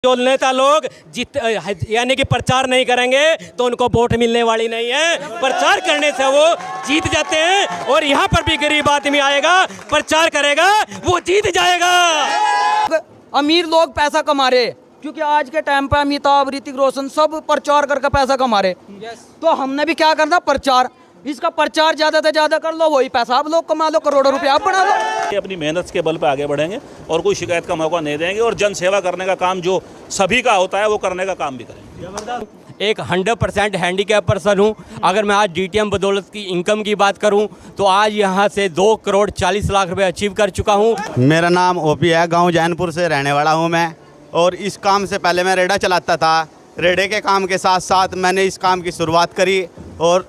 जो नेता लोग जीत यानी कि प्रचार नहीं करेंगे तो उनको वोट मिलने वाली नहीं है। प्रचार करने से वो जीत जाते हैं और यहाँ पर भी गरीब आदमी आएगा, प्रचार करेगा, वो जीत जाएगा। अमीर लोग पैसा कमा रहे, क्योंकि आज के टाइम पे अमिताभ, ऋतिक रोशन सब प्रचार करके पैसा कमा रहे। तो हमने भी क्या करना, प्रचार। इसका प्रचार ज्यादा से ज्यादा कर लो, वही पैसा आप लोग कमा लो, करोड़ों रुपया आप बना लो। अपनी मेहनत के बल पे आगे बढ़ेंगे और कोई शिकायत का मौका नहीं देंगे और जन सेवा करने का काम जो सभी का होता है वो करने का काम भी करेंगे। एक 100% हैंडीकैप पर्सन हूँ। अगर मैं आज डीटीएम बदौलत की इनकम की बात करूँ तो आज यहाँ से 2 करोड़ 40 लाख रुपए अचीव कर चुका हूँ। मेरा नाम ओपी है, गांव जैनपुर से रहने वाला हूँ मैं। और इस काम से पहले मैं रेड़ा चलाता था। रेड़े के काम के साथ साथ मैंने इस काम की शुरुआत करी और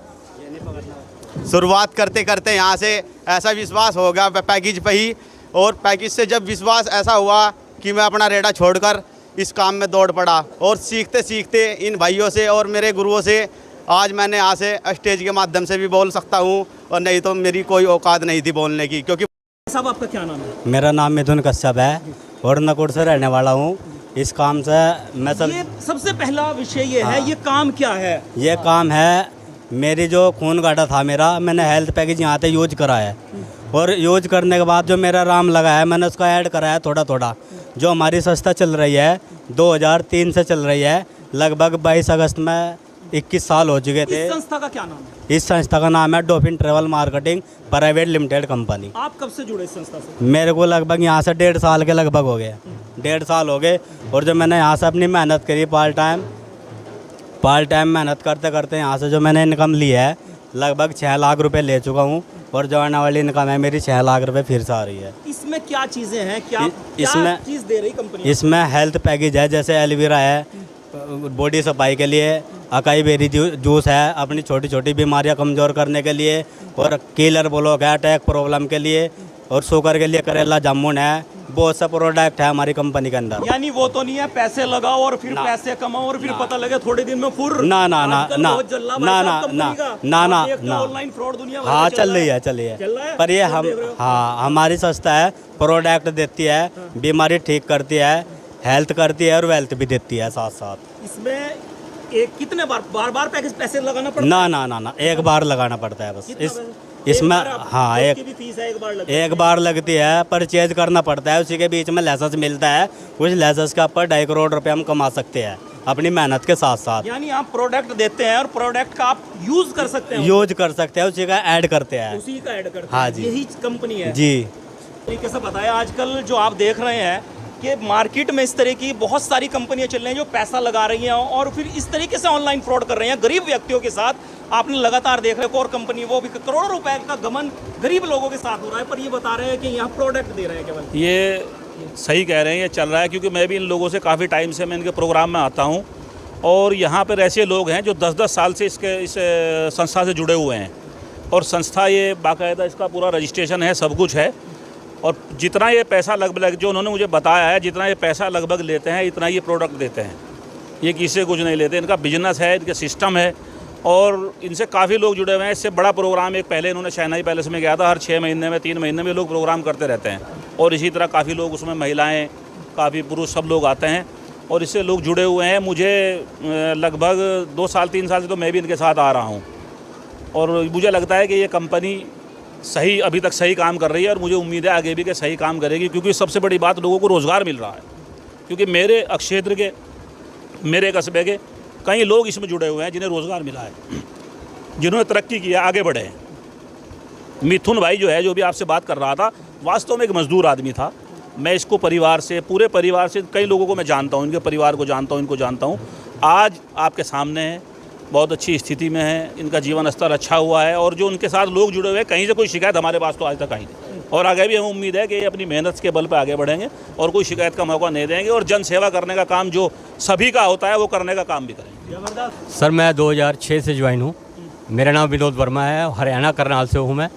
शुरुआत करते करते यहाँ से ऐसा विश्वास हो गया पैकेज पे ही। और पैकेज से जब विश्वास ऐसा हुआ कि मैं अपना रेड़ा छोड़कर इस काम में दौड़ पड़ा और सीखते सीखते इन भाइयों से और मेरे गुरुओं से आज मैंने यहाँ से स्टेज के माध्यम से भी बोल सकता हूँ, और नहीं तो मेरी कोई औकात नहीं थी बोलने की। क्योंकि साहब आपका क्या नाम है? मेरा नाम मिथुन कश्यप है और नकोट से रहने वाला हूँ। इस काम से मैं ये सबसे पहला विषय ये है, ये काम क्या है? ये काम है, मेरी जो खून गाढ़ा था मेरा, मैंने हेल्थ पैकेज यहाँ पे यूज करा है और यूज करने के बाद जो मेरा राम लगा है मैंने उसका ऐड करा है थोड़ा थोड़ा। जो हमारी संस्था चल रही है 2003 से चल रही है, लगभग 22 अगस्त में 21 साल हो चुके थे। इस संस्था का क्या नाम है? इस संस्था का नाम है dolphin travel marketing private limited company. आप कब से जुड़े इस संस्था से? मेरे को लगभग यहाँ से 1.5 साल के लगभग हो गए, 1.5 साल हो गए। और जो मैंने यहाँ से अपनी मेहनत करी पार्ट टाइम मेहनत करते करते यहाँ से जो मैंने इनकम ली है लगभग 6 लाख रुपए ले चुका हूँ। और जो आने वाली इनकम है मेरी 6 लाख रुपए फिर से आ रही है। इसमें क्या चीज़ें हैं, क्या इसमें चीज़ दे रही कंपनी? इसमें हेल्थ पैकेज है, जैसे एलोवेरा है बॉडी सफाई के लिए, अकाई बेरी जूस है अपनी छोटी छोटी बीमारियां कमज़ोर करने के लिए, और कीलर ब्लॉक है अटैक प्रॉब्लम के लिए, और शुगर के लिए करेला जामुन है। बहुत सा प्रोडक्ट है हमारी कंपनी के अंदर। यानी वो तो नहीं है पैसे लगाओ और फिर पैसे कमाओ और फिर पता लगे थोड़े दिन में फुर ना ना ना ना ना ना ना ना ना ऑनलाइन फ्रॉड दुनिया हाँ चल रही है पर ये हम हमारी संस्था है, प्रोडक्ट देती है, बीमारी ठीक करती है, हेल्थ करती है और वेल्थ भी देती है साथ साथ। इसमें एक कितने बार पैसे लगाना पड़ता है? ना ना ना ना एक बार लगाना पड़ता है बस। इसमें हाँ एक बार लगती है, परचेज करना पड़ता है, उसी के बीच में लाइसेंस मिलता है। उस लाइसेंस के ऊपर 2.5 करोड़ रुपए हम कमा सकते हैं अपनी मेहनत के साथ साथ। यानी आप प्रोडक्ट देते हैं और प्रोडक्ट का आप यूज कर सकते हैं, उसी का ऐड करते हैं, उसी का ऐड करते हैं। हाँ जी, यही कंपनी है जी। तरीके से बताया, आजकल जो आप देख रहे हैं कि मार्केट में इस तरह की बहुत सारी कंपनियां चल रही हैं जो पैसा लगा रही हैं और फिर इस तरीके से ऑनलाइन फ्रॉड कर रही हैं गरीब व्यक्तियों के साथ। आपने लगातार देख रहे हो और कंपनी वो भी करोड़ों रुपए का गमन गरीब लोगों के साथ हो रहा है, पर ये बता रहे हैं कि यहाँ प्रोडक्ट दे रहे हैं केवल। ये सही कह रहे हैं, ये चल रहा है, क्योंकि मैं भी इन लोगों से काफ़ी टाइम से मैं इनके प्रोग्राम में आता हूँ और यहाँ पर ऐसे लोग हैं जो 10-10 साल से इस संस्था से जुड़े हुए हैं। और संस्था ये बाकायदा इसका पूरा रजिस्ट्रेशन है, सब कुछ है। और जितना ये पैसा लगभग जो उन्होंने मुझे बताया है, जितना ये पैसा लगभग लेते हैं इतना ये प्रोडक्ट देते हैं। ये किसी से कुछ नहीं लेते, इनका बिजनेस है, इनका सिस्टम है और इनसे काफ़ी लोग जुड़े हुए हैं। इससे बड़ा प्रोग्राम एक पहले इन्होंने शहनाई पैलेस में किया था, हर 6 महीने में 3 महीने में लोग प्रोग्राम करते रहते हैं। और इसी तरह काफ़ी लोग उसमें महिलाएँ, काफ़ी पुरुष सब लोग आते हैं और इससे लोग जुड़े हुए हैं। मुझे लगभग 2 साल 3 साल से तो मैं भी इनके साथ आ रहा हूँ और मुझे लगता है कि ये कंपनी सही अभी तक सही काम कर रही है और मुझे उम्मीद है आगे भी कि सही काम करेगी। क्योंकि सबसे बड़ी बात, लोगों को रोज़गार मिल रहा है। क्योंकि मेरे क्षेत्र के, मेरे कस्बे के कई लोग इसमें जुड़े हुए हैं जिन्हें रोज़गार मिला है, जिन्होंने तरक्की किया, आगे बढ़े हैं। मिथुन भाई जो है, जो भी आपसे बात कर रहा था, वास्तव में एक मज़दूर आदमी था। मैं इसको परिवार से, पूरे परिवार से, कई लोगों को मैं जानता हूँ, इनके परिवार को जानता हूँ, इनको जानता हूँ। आज आपके सामने है, बहुत अच्छी स्थिति में है, इनका जीवन स्तर अच्छा हुआ है और जो उनके साथ लोग जुड़े हुए हैं, कहीं से कोई शिकायत हमारे पास तो आज तक आई नहीं। और आगे भी हमें उम्मीद है कि ये अपनी मेहनत के बल पर आगे बढ़ेंगे और कोई शिकायत का मौका नहीं देंगे और जन सेवा करने का काम जो सभी का होता है वो करने का काम भी करेंगे। सर मैं 2006 से ज्वाइन हूँ। मेरा नाम विनोद वर्मा है, हरियाणा करनाल से हूँ मैं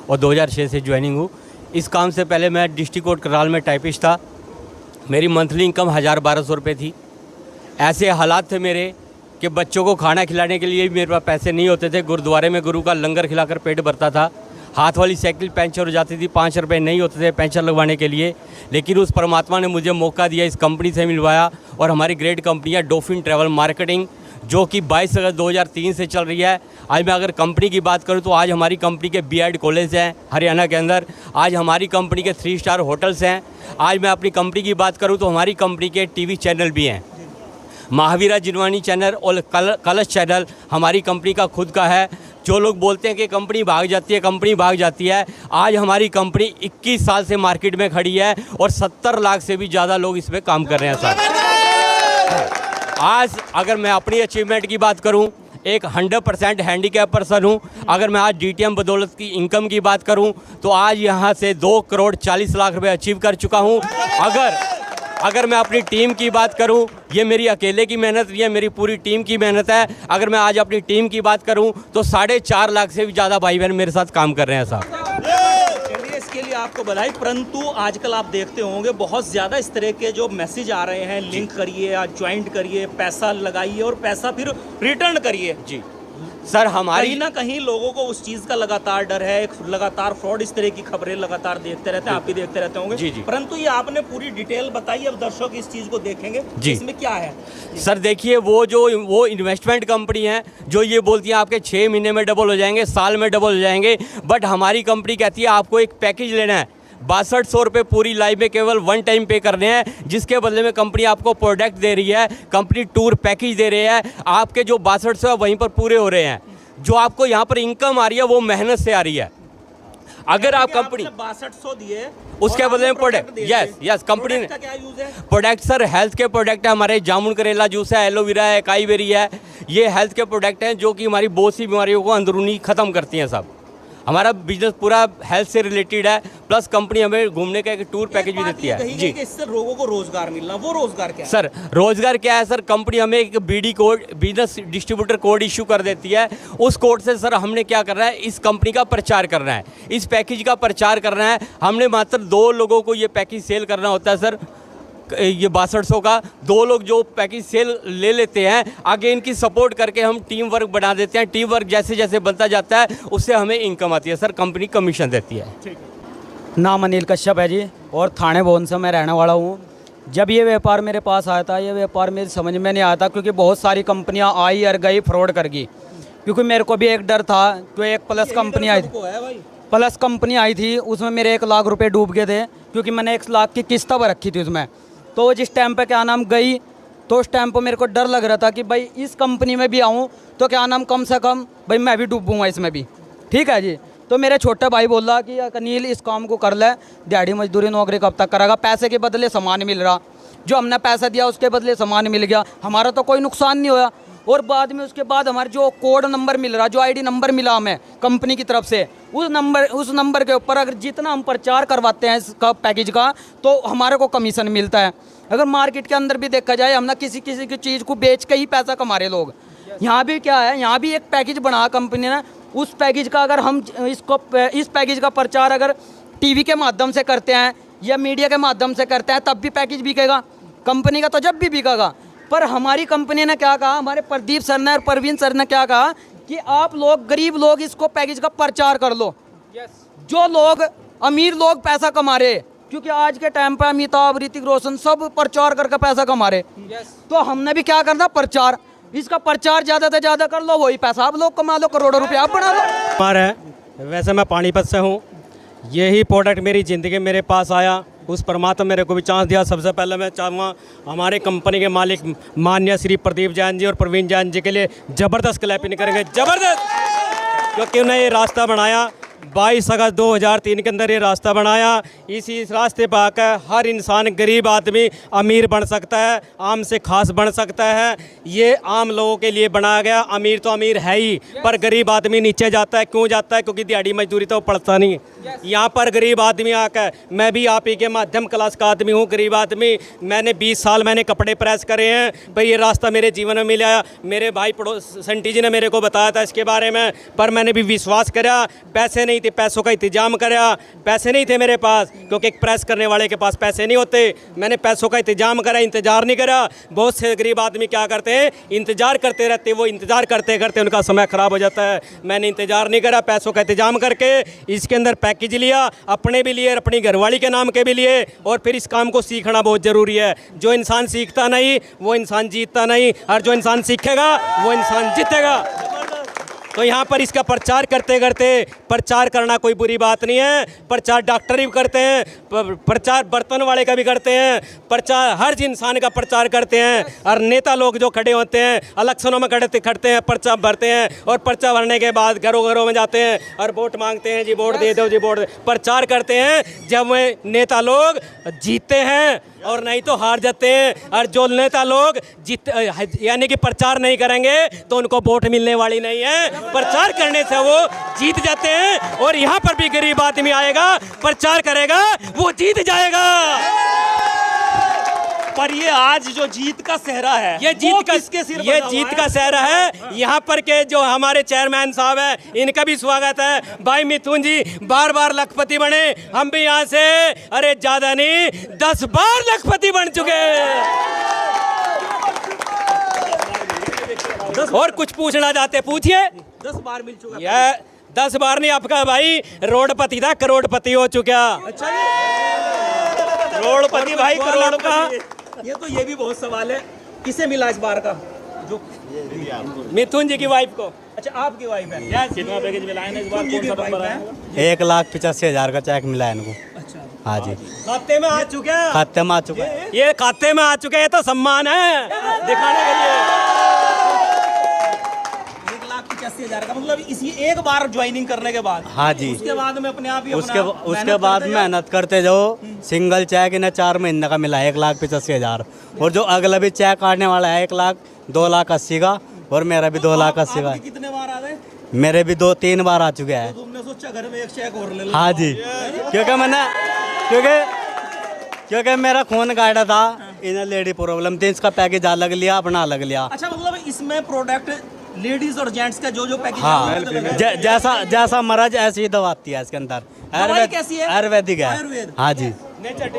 और 2006 से ज्वाइनिंग हूँ। इस काम से पहले मैं डिस्ट्रिक्ट कोर्ट करनाल में टाइपिस्ट था। मेरी मंथली इनकम 1000-1200 रुपये थी। ऐसे हालात थे मेरे कि बच्चों को खाना खिलाने के लिए भी मेरे पास पैसे नहीं होते थे। गुरुद्वारे में गुरु का लंगर खिलाकर पेट भरता था। हाथ वाली साइकिल पंचर हो जाती थी, 5 रुपये नहीं होते थे पंचर लगवाने के लिए, लेकिन उस परमात्मा ने मुझे मौका दिया, इस कंपनी से मिलवाया। और हमारी ग्रेट कंपनी है डॉल्फिन ट्रैवल मार्केटिंग, जो कि 22 अगस्त 2003 से चल रही है। आज मैं अगर कंपनी की बात करूं तो आज हमारी कंपनी के बीएड कॉलेज हैं हरियाणा के अंदर, आज हमारी कंपनी के 3 स्टार होटल्स हैं। आज मैं अपनी कंपनी की बात करूं तो हमारी कंपनी के टीवी चैनल भी हैं, महावीरा जिनवानी चैनल और कलश चैनल हमारी कंपनी का खुद का है। जो लोग बोलते हैं कि कंपनी भाग जाती है, कंपनी भाग जाती है, आज हमारी कंपनी 21 साल से मार्केट में खड़ी है और 70 लाख से भी ज़्यादा लोग इसमें काम कर रहे हैं सर। आज अगर मैं अपनी अचीवमेंट की बात करूं, एक 100% हैंडीकैप पर्सन हूं। अगर मैं आज डीटीएम बदौलत की इनकम की बात करूं तो आज यहां से 2 करोड़ 40 लाख रुपए अचीव कर चुका हूं। अगर मैं अपनी टीम की बात करूं, ये मेरी अकेले की मेहनत नहीं है, मेरी पूरी टीम की मेहनत है। अगर मैं आज अपनी टीम की बात करूं तो 4.5 लाख से भी ज़्यादा भाई बहन मेरे साथ काम कर रहे हैं साहब। चलिए, इसके लिए आपको बधाई। परंतु आजकल आप देखते होंगे बहुत ज़्यादा इस तरह के जो मैसेज आ रहे हैं, लिंक करिए, आज ज्वाइंट करिए, पैसा लगाइए और पैसा फिर रिटर्न करिए। जी सर, हमारी कहीं ना कहीं लोगों को उस चीज़ का लगातार डर है, एक लगातार फ्रॉड, इस तरह की खबरें लगातार देखते रहते हैं, आप भी देखते रहते होंगे। जी जी। परंतु ये आपने पूरी डिटेल बताई, अब दर्शक इस चीज़ को देखेंगे जी। इसमें क्या है। सर देखिए, वो इन्वेस्टमेंट कंपनी है जो ये बोलती है आपके 6 महीने में डबल हो जाएंगे, साल में डबल हो जाएंगे, बट हमारी कंपनी कहती है आपको एक पैकेज लेना है, 6200 रुपये पूरी लाइफ में केवल 1 टाइम पे करने हैं, जिसके बदले में कंपनी आपको प्रोडक्ट दे रही है, कंपनी टूर पैकेज दे रही है। आपके जो 6200 है वहीं पर पूरे हो रहे हैं। जो आपको यहाँ पर इनकम आ रही है वो मेहनत से आ रही है। अगर आप कंपनी 6200 दिए उसके बदले में प्रोडक्ट, यस कंपनी ने क्या यूज है। प्रोडक्ट सर हेल्थ के प्रोडक्ट है, हमारे जामुन करेला जूस है, एलोवेरा है, काईबेरी है, ये हेल्थ के प्रोडक्ट हैं जो कि हमारी बहुत सी बीमारियों को अंदरूनी ख़त्म करती हैं सब। हमारा बिजनेस पूरा हेल्थ से रिलेटेड है, प्लस कंपनी हमें घूमने का एक टूर पैकेज भी देती है। जी, इससे लोगों को रोजगार मिलना, वो रोजगार क्या है? सर रोजगार क्या है सर, कंपनी हमें एक BD code, business distributor code issue कर देती है। उस कोड से सर हमने क्या करना है, इस कंपनी का प्रचार करना है, इस पैकेज का प्रचार करना है। हमने मात्र 2 लोगों को ये पैकेज सेल करना होता है सर, ये 6200 का 2 लोग जो पैकेज सेल ले लेते हैं, आगे इनकी सपोर्ट करके हम टीम वर्क बना देते हैं। टीम वर्क जैसे जैसे बनता जाता है उससे हमें इनकम आती है सर, कंपनी कमीशन देती है। नाम अनिल कश्यप है जी और थाने भवन से मैं रहने वाला हूँ। जब ये व्यापार मेरे पास आया था, ये व्यापार मेरी समझ में नहीं आया था, क्योंकि बहुत सारी कंपनियाँ आई और गई, फ्रॉड कर गई। क्योंकि मेरे को भी एक डर था कि एक प्लस कंपनी आई थी, प्लस कंपनी आई थी, उसमें मेरे 1 लाख रुपए डूब गए थे, क्योंकि मैंने 1 लाख की किस्त पर रखी थी उसमें। तो जिस टाइम पे क्या नाम गई, तो उस टाइम पर मेरे को डर लग रहा था कि भाई इस कंपनी में भी आऊँ तो क्या नाम कम से कम भाई मैं भी डूबूँगा इसमें भी, ठीक है जी। तो मेरे छोटे भाई बोला कि अनिल इस काम को कर ले, दिहाड़ी मजदूरी नौकरी कब तक करेगा, पैसे के बदले सामान मिल रहा, जो हमने पैसा दिया उसके बदले सामान मिल गया, हमारा तो कोई नुकसान नहीं हुआ। और बाद में उसके बाद हमारे जो कोड नंबर मिल रहा, जो आईडी नंबर मिला हमें कंपनी की तरफ से, उस नंबर के ऊपर अगर जितना हम प्रचार करवाते हैं इसका पैकेज का, तो हमारे को कमीशन मिलता है। अगर मार्केट के अंदर भी देखा जाए, हम ना किसी की चीज़ को बेच के ही पैसा कमा रहे लोग। यहाँ भी क्या है, यहाँ भी एक पैकेज बना कंपनी ने, उस पैकेज का अगर हम इस पैकेज का प्रचार अगर टीवी के माध्यम से करते हैं या मीडिया के माध्यम से करते हैं, तब भी पैकेज बिकेगा कंपनी का, तो जब भी बिकेगा। पर हमारी कंपनी ने क्या कहा, हमारे प्रदीप सर ने और प्रवीण सर ने क्या कहा कि आप लोग गरीब लोग इसको पैकेज का प्रचार कर लो। जो लोग अमीर लोग पैसा कमा रहे, क्योंकि आज के टाइम पे अमिताभ, ऋतिक रोशन सब प्रचार करके पैसा कमा रहे, तो हमने भी क्या करना, प्रचार, इसका प्रचार ज़्यादा से ज़्यादा कर लो, वही पैसा आप लोग कमा लो, करोड़ों रुपया आप बना लो। हमारा वैसे मैं पानीपत से हूँ, यही प्रोडक्ट मेरी ज़िंदगी मेरे पास आया, उस परमात्मा मेरे को भी चांस दिया। सबसे पहले मैं चाहूँगा हमारे कंपनी के मालिक माननीय श्री प्रदीप जैन जी और प्रवीण जैन जी के लिए ज़बरदस्त क्लैपिंग करेंगे, ज़बरदस्त, क्योंकि उन्हें ये रास्ता बनाया। 22 अगस्त 2003 के अंदर ये रास्ता बनाया। इस रास्ते पर आकर हर इंसान, गरीब आदमी अमीर बन सकता है, आम से खास बन सकता है। ये आम लोगों के लिए बनाया गया। अमीर तो अमीर है ही, पर गरीब आदमी नीचे जाता है। क्यों जाता है? क्योंकि दिहाड़ी मजदूरी तो पड़ता नहीं। यहाँ पर गरीब आदमी आकर, मैं भी आप ही के मध्यम क्लास का आदमी हूँ, गरीब आदमी, मैंने 20 साल मैंने कपड़े प्रेस करे हैं भाई। ये रास्ता मेरे जीवन में मिला। मेरे भाई पड़ोस संटी जी ने मेरे को बताया था इसके बारे में, पर मैंने भी विश्वास करा। पैसे नहीं थे, पैसों का इंतजाम करा। पैसे नहीं थे मेरे पास, क्योंकि एक प्रेस करने वाले के पास पैसे नहीं होते। मैंने पैसों का इंतजाम करा, इंतजार नहीं करा। बहुत से गरीब आदमी क्या करते हैं, इंतजार करते रहते, वो इंतजार करते करते उनका समय ख़राब हो जाता है। मैंने इंतजार नहीं करा, पैसों का इंतजाम करके इसके अंदर पैकेज लिया, अपने भी लिए, अपनी घरवाली के नाम के भी लिए। और फिर इस काम को सीखना बहुत ज़रूरी है। जो इंसान सीखता नहीं वो इंसान जीतता नहीं, और जो इंसान सीखेगा वो इंसान जीतेगा। तो यहाँ पर इसका प्रचार करते करते, प्रचार करना कोई बुरी बात नहीं है, प्रचार डॉक्टर भी करते हैं, प्रचार बर्तन वाले का भी करते हैं, प्रचार हर इंसान का प्रचार करते हैं। और नेता लोग जो खड़े होते हैं, इलेक्शनों में खड़ते हैं, पर्चा भरते हैं, और पर्चा भरने के बाद घरों घरों में जाते हैं और वोट मांगते हैं, जी वोट दे दो, जी वोट प्रचार करते हैं। जब वे नेता लोग जीतते हैं और नहीं तो हार जाते हैं। और जो नेता लोग जीत यानी कि प्रचार नहीं करेंगे तो उनको वोट मिलने वाली नहीं है। प्रचार करने से वो जीत जाते हैं। और यहाँ पर भी गरीब आदमी आएगा, प्रचार करेगा, वो जीत जाएगा। पर ये आज जो जीत का सेहरा है, ये वो जीत का किसके सिर ये बना हुआ जीत है? का सेहरा है। यहाँ पर के जो हमारे चेयरमैन साहब हैं, इनका भी स्वागत है। भाई मिथुन जी बार बार लखपति बने, हम भी यहाँ से अरे ज्यादा नहीं 10 बार लखपति बन चुके हैं। और कुछ पूछना चाहते पूछिए। 10 बार मिल चुका है। यह 10 बार नहीं, आपका भाई रोडपति था, करोड़पति हो चुका। करोड़पति भाई, करोड़पति। ये तो ये भी बहुत सवाल है, किसे मिला इस बार का? जो मिथुन जी की वाइफ को। अच्छा, आपकी वाइफ है। कितना पैकेज मिला है इस बार, कौन सा नंबर है? 1,85,000 का चेक मिला है इनको। अच्छा, हाँ जी, खाते में आ चुके हैं। खाते में आ चुका है। ये खाते में आ चुके हैं, तो सम्मान है दिखाने के लिए। 1,85,000 का मतलब इसी एक बार ज्वाइनिंग करने के बाद? हाँ जी, उसके बाद में अपने आप ही उसके बाद मेहनत करते जाओ। सिंगल चेक इन्हें 4 महीने का मिला है 1,85,000। और जो अगला भी चेक काटने वाला है 1,02,80,0ं का, और मेरा भी 2,80,000 का। कितने बार आ गए? मेरे भी 2-3 बार आ चुके हैं। तुमने सोचा घर में एक चेक और ले लो? हाँ जी, क्योंकि मेरा खून गाड़ा था, इन्हें लेडी प्रॉब्लम थी, इसका पैकेज अलग लिया, अपना अलग लिया। अच्छा, मतलब इसमें प्रोडक्ट लेडीज और जेंट्स का जो पैकेज हाँ, जैसा मर्ज ऐसी ही दवा आती है इसके अंदर। कैसी है? आयुर्वेदिक है। आयुर्वेद? हाँ जी।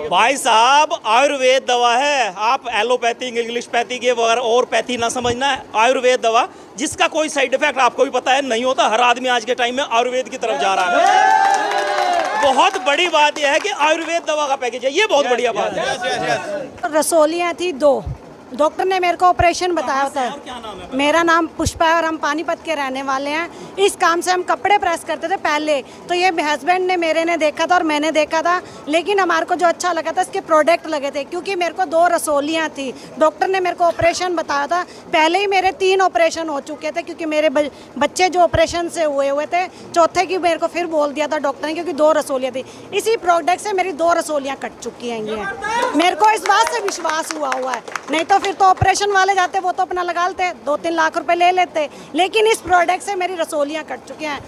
भाई साहब, आयुर्वेद दवा है। आप एलोपैथिक, इंग्लिश पैथिक ये वगैरह और पैथी ना समझना है। आयुर्वेद दवा जिसका कोई साइड इफेक्ट आपको भी पता है नहीं होता। हर आदमी आज के टाइम में आयुर्वेद की तरफ जा रहा है। बहुत बड़ी बात यह है कि आयुर्वेद दवा का पैकेज है, ये बहुत बढ़िया बात है। रसोलियाँ थी 2, डॉक्टर ने मेरे को ऑपरेशन बताया होता है। क्या नाम है? मेरा नाम पुष्पा है और हम पानीपत के रहने वाले हैं। इस काम से हम कपड़े प्रेस करते थे पहले, तो ये हस्बैंड ने मेरे ने देखा था और मैंने देखा था। लेकिन हमारे को जो अच्छा लगा था इसके प्रोडक्ट लगे थे, क्योंकि मेरे को 2 रसोलियाँ थी। डॉक्टर ने मेरे को ऑपरेशन बताया था। पहले ही मेरे 3 ऑपरेशन हो चुके थे, क्योंकि मेरे बच्चे जो ऑपरेशन से हुए थे, चौथे की मेरे को फिर बोल दिया था डॉक्टर ने, क्योंकि 2 रसोलियाँ थी। इसी प्रोडक्ट से मेरी 2 रसोलियाँ कट चुकी हैं। मेरे को इस बात से विश्वास हुआ है, नहीं तो फिर तो ऑपरेशन वाले जाते, वो तो अपना लगा लेते, 2-3 लाख रुपए ले लेते। लेकिन इस प्रोडक्ट से मेरी रसोलियाँ कट चुकी हैं।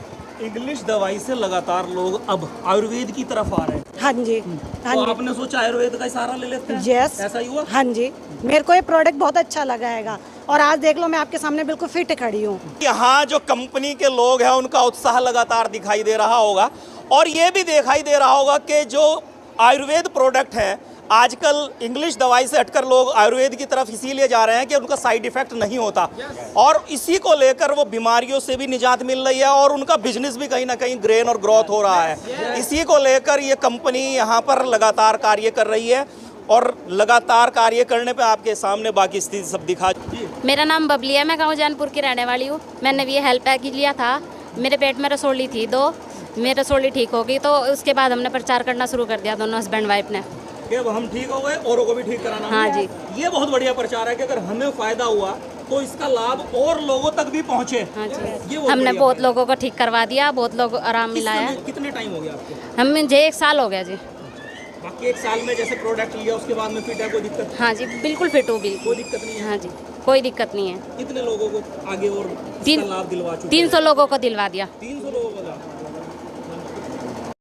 इंग्लिश दवाई से लगातार लोग अब आयुर्वेद की तरफ आ रहे हैं। हाँ जी, हाँ तो जी। आपने सोचा आयुर्वेद का सहारा ले लेते हैं? यस, ऐसा ही हुआ? हाँ जी, मेरे को ये प्रोडक्ट बहुत अच्छा लगा है। और आज देख लो, मैं आपके सामने बिल्कुल फिट खड़ी हूँ। यहाँ जो कंपनी के लोग हैं उनका उत्साह लगातार दिखाई दे रहा होगा, और ये भी दिखाई दे रहा होगा कि जो आयुर्वेद प्रोडक्ट है, आजकल इंग्लिश दवाई से हटकर लोग आयुर्वेद की तरफ इसीलिए जा रहे हैं कि उनका साइड इफेक्ट नहीं होता, और इसी को लेकर वो बीमारियों से भी निजात मिल रही है, और उनका बिजनेस भी कहीं ना कहीं ग्रेन और ग्रोथ हो रहा है। इसी को लेकर ये कंपनी यहाँ पर लगातार कार्य कर रही है, और लगातार कार्य करने पे आपके सामने बाकी स्थिति सब दिखा। मेरा नाम बबली है, मैं गाँव जानपुर की रहने वाली हूँ। मैंने भी ये हेल्थ पैकेज लिया था। मेरे पेट में रसोली थी 2, मेरी रसोली ठीक हो गई, तो उसके बाद हमने प्रचार करना शुरू कर दिया, दोनों हस्बैंड वाइफ ने। अब हम ठीक हो गए, औरों को भी ठीक कराना। हाँ जी, ये बहुत बढ़िया प्रचार है कि अगर हमें फायदा हुआ तो इसका लाभ और लोगों तक भी पहुँचे। हाँ जी, ये हमने बहुत लोगों को ठीक करवा दिया, बहुत लोग आराम मिला है। कितने टाइम हो गया आपको? हम मुझे 1 साल हो गया जी। बाकी 1 साल में जैसे प्रोडक्ट लिया उसके बाद में फिट है, कोई दिक्कत? हाँ जी, बिल्कुल फिट हूँ, बिल्कुल कोई दिक्कत नहीं है? हाँ जी, कोई दिक्कत नहीं है। कितने लोगों को आगे और इसका लाभ दिलवा चुके? 300 लोगों को दिलवा दिया। 300 लोगों को।